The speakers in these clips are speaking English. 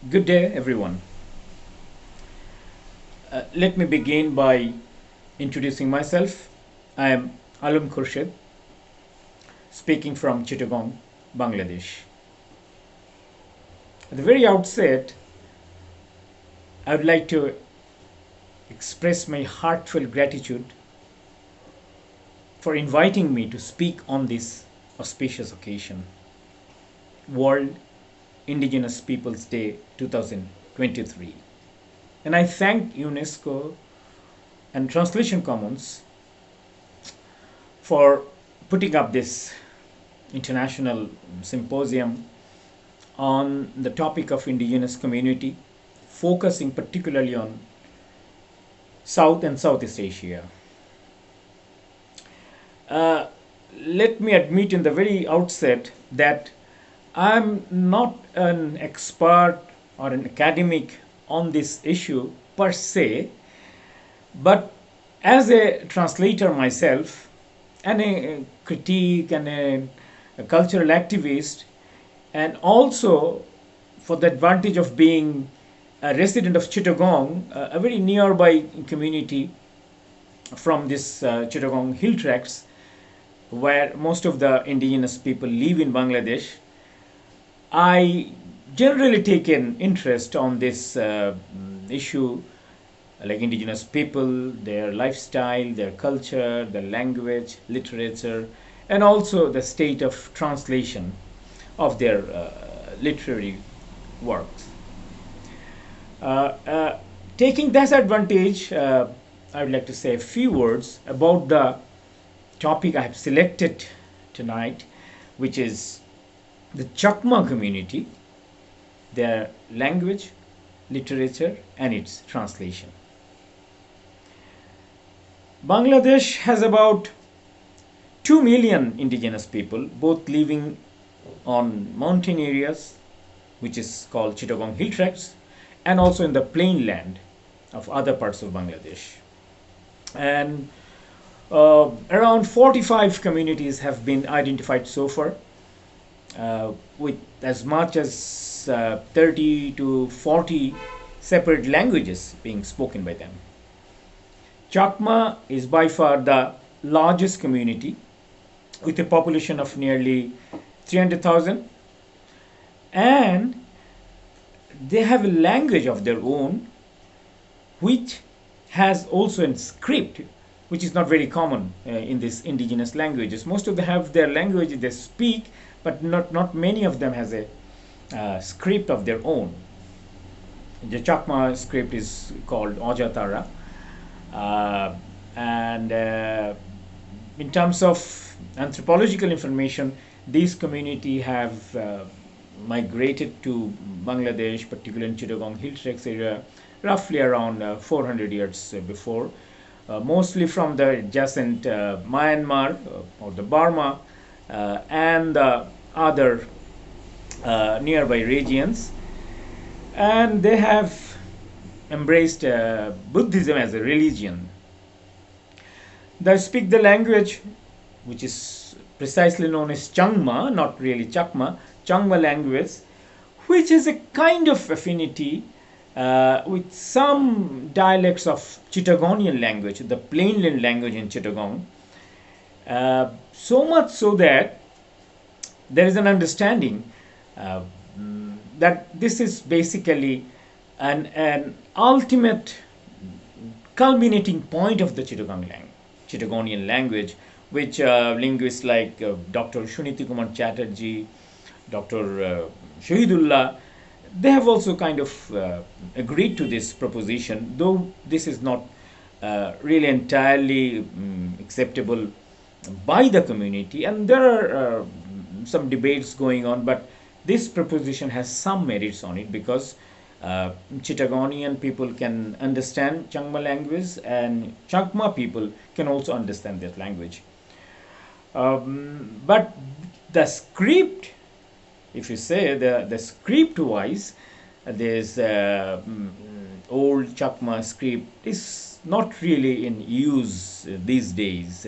Good day, everyone. Let me begin by introducing myself. I am Khorshed, speaking from Chittagong, Bangladesh. At the very outset, I would like to express my heartfelt gratitude for inviting me to speak on this auspicious occasion, World Indigenous Peoples Day 2023. And I thank UNESCO and Translation Commons for putting up this international symposium on the topic of indigenous community, focusing particularly on South and Southeast Asia. Let me admit in the very outset that I'm not an expert or an academic on this issue per se, but as a translator myself and a critique and a cultural activist, and also for the advantage of being a resident of Chittagong, a very nearby community from this Chittagong hill tracts, where most of the indigenous people live in Bangladesh, I generally take an interest on this issue, like indigenous people, their lifestyle, their culture, their language, literature, and also the state of translation of their literary works. Taking that advantage, I would like to say a few words about the topic I have selected tonight, which is the Chakma community, their language, literature, and its translation. Bangladesh has about 2 million indigenous people, both living on mountain areas, which is called Chittagong hill tracts, and also in the plain land of other parts of Bangladesh. And around 45 communities have been identified so far, with as much as 30 to 40 separate languages being spoken by them. Chakma is by far the largest community, with a population of nearly 300,000, and they have a language of their own, which has also a script, which is not very common in these indigenous languages. Most of them have their language they speak, but not many of them has a script of their own. The Chakma script is called Ojatara, and in terms of anthropological information, these community have migrated to Bangladesh, particularly in Chittagong hill tracts area, roughly around 400 years before, mostly from the adjacent Myanmar or the Burma and the other nearby regions, and they have embraced Buddhism as a religion. They speak the language which is precisely known as Changma, not really Chakma, Changma language, which is a kind of affinity with some dialects of Chittagonian language, the plainland language in Chittagong. So much so that there is an understanding that this is basically an ultimate culminating point of the Chittagonian language, which linguists like Dr. Suniti Kumar Chatterjee, Dr. Shahidullah, they have also kind of agreed to this proposition, though this is not really entirely acceptable by the community, and there are some debates going on, but this proposition has some merits on it, because Chittagonian people can understand Changma language, and Chakma people can also understand that language. But the script, if you say the script wise, there's old Chakma script is not really in use these days,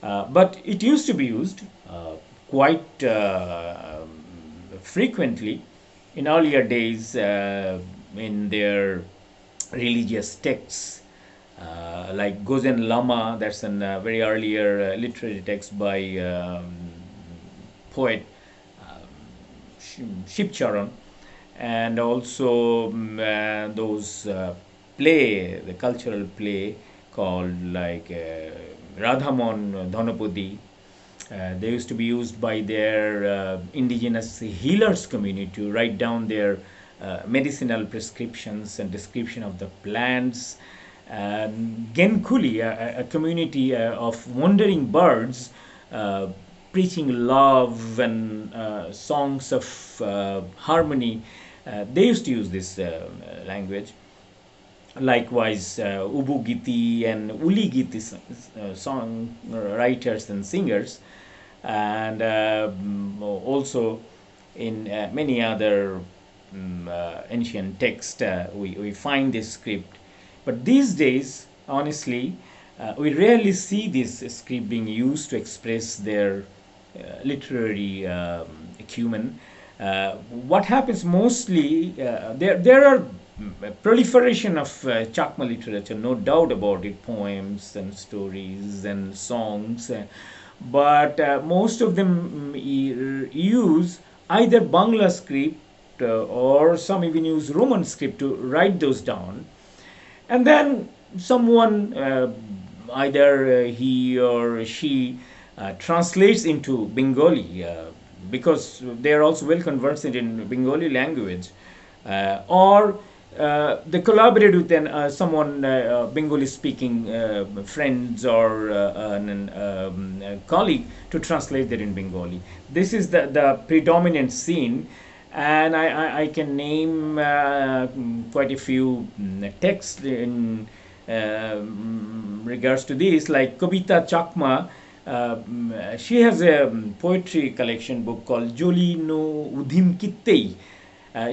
but it used to be used quite frequently in earlier days in their religious texts, like Gozen Lama, that's a very earlier literary text by poet Shipcharan, and also those the cultural play called like Radhamon Dhanapadi. They used to be used by their indigenous healers community to write down their medicinal prescriptions and description of the plants. Genkuli, a community of wandering birds, uh, preaching love and songs of harmony. They used to use this language. Likewise, Ubu Giti and Uli Giti song writers and singers, and also in many other ancient texts, we find this script. But these days, honestly, we rarely see this script being used to express their literary acumen. What happens mostly, there are proliferation of Chakma literature, no doubt about it, poems and stories and songs, but most of them use either Bangla script or some even use Roman script to write those down, and then someone, either he or she, translates into Bengali, because they are also well conversant in Bengali language, or they collaborate with someone, Bengali speaking friends or a colleague, to translate that in Bengali. This is the predominant scene, and I can name quite a few texts in regards to this, like Kavita Chakma. She has a poetry collection book called Joli no Udhim Kittei.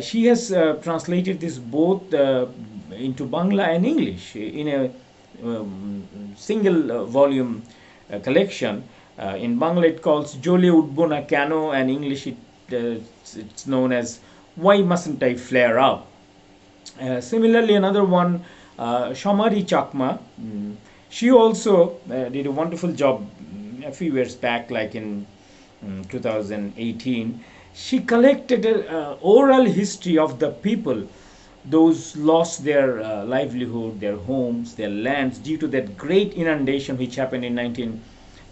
She has translated this both into Bangla and English in a single volume collection. In Bangla it calls Jole Udbona Kano, and English it's known as Why Mustn't I Flare Up? Similarly, another one, Shamari Chakma, she also did a wonderful job a few years back, like in 2018. She collected an oral history of the people, those lost their livelihood, their homes, their lands due to that great inundation which happened in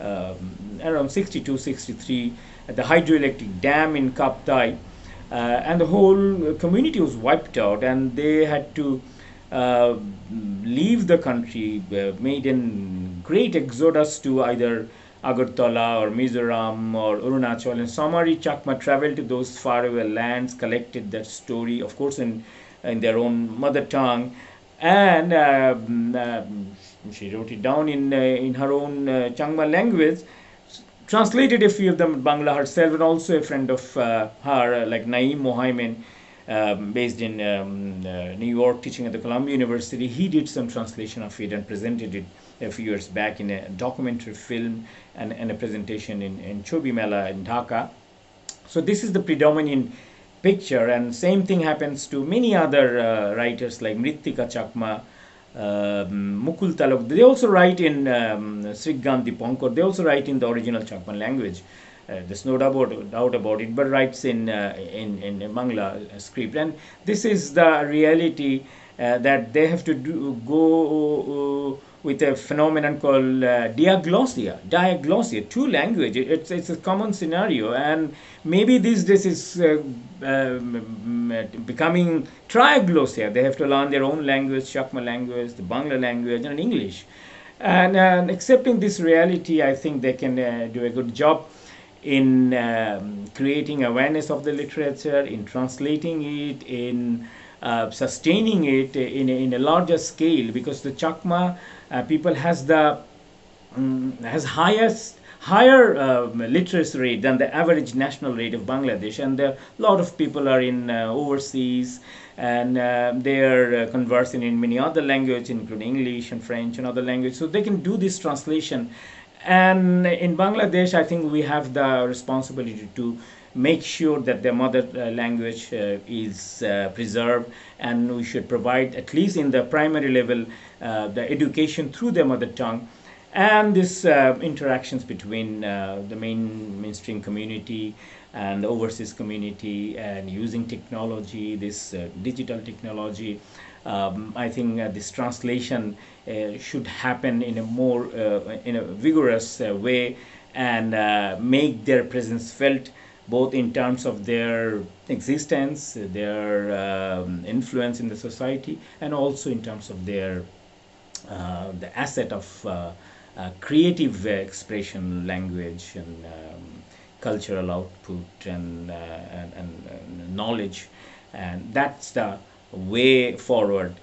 around 62, 63 at the hydroelectric dam in Kaptai. And the whole community was wiped out, and they had to leave the country, made a great exodus to either Agartala or Mizoram or Arunachal, and Samari Chakma traveled to those faraway lands, collected that story, of course, in their own mother tongue, and she wrote it down in her own Changma language, translated a few of them in Bangla herself, and also a friend of her, like Naeem Mohaimin, based in New York, teaching at the Columbia University. He did some translation of it and presented it a few years back in a documentary film and a presentation in Chobi Mela in Dhaka. So this is the predominant picture, and same thing happens to many other writers like Mritika Chakma, Mukul Talok. They also write in Srigandhi Pankor. They also write in the original Chakma language. There's no doubt about it, but writes in Bangla script. And this is the reality that they have to go with a phenomenon called diaglossia, two language. It's a common scenario, and maybe these days is becoming triaglossia. They have to learn their own language, Chakma language, the Bangla language, and English. And accepting this reality, I think they can do a good job in creating awareness of the literature, in translating it, in sustaining it in a larger scale, because the Chakma people has higher literacy rate than the average national rate of Bangladesh, and a lot of people are in overseas, and they are conversing in many other languages, including English and French and other languages, so they can do this translation. And in Bangladesh, I think we have the responsibility to make sure that their mother language is preserved, and we should provide, at least in the primary level, the education through their mother tongue. And this interactions between the mainstream community and the overseas community, and using technology, this digital technology. I think this translation should happen in a more in a vigorous way, and make their presence felt, both in terms of their existence, their influence in the society, and also in terms of their the asset of creative expression, language, and cultural output, and knowledge. And that's the way forward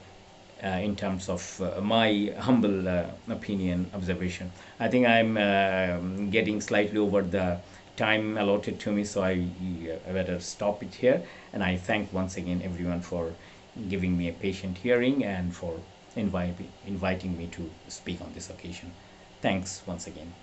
in terms of my humble opinion, observation. I think I'm getting slightly over the time allotted to me, so I better stop it here. And I thank once again everyone for giving me a patient hearing, and for inviting me to speak on this occasion. Thanks once again.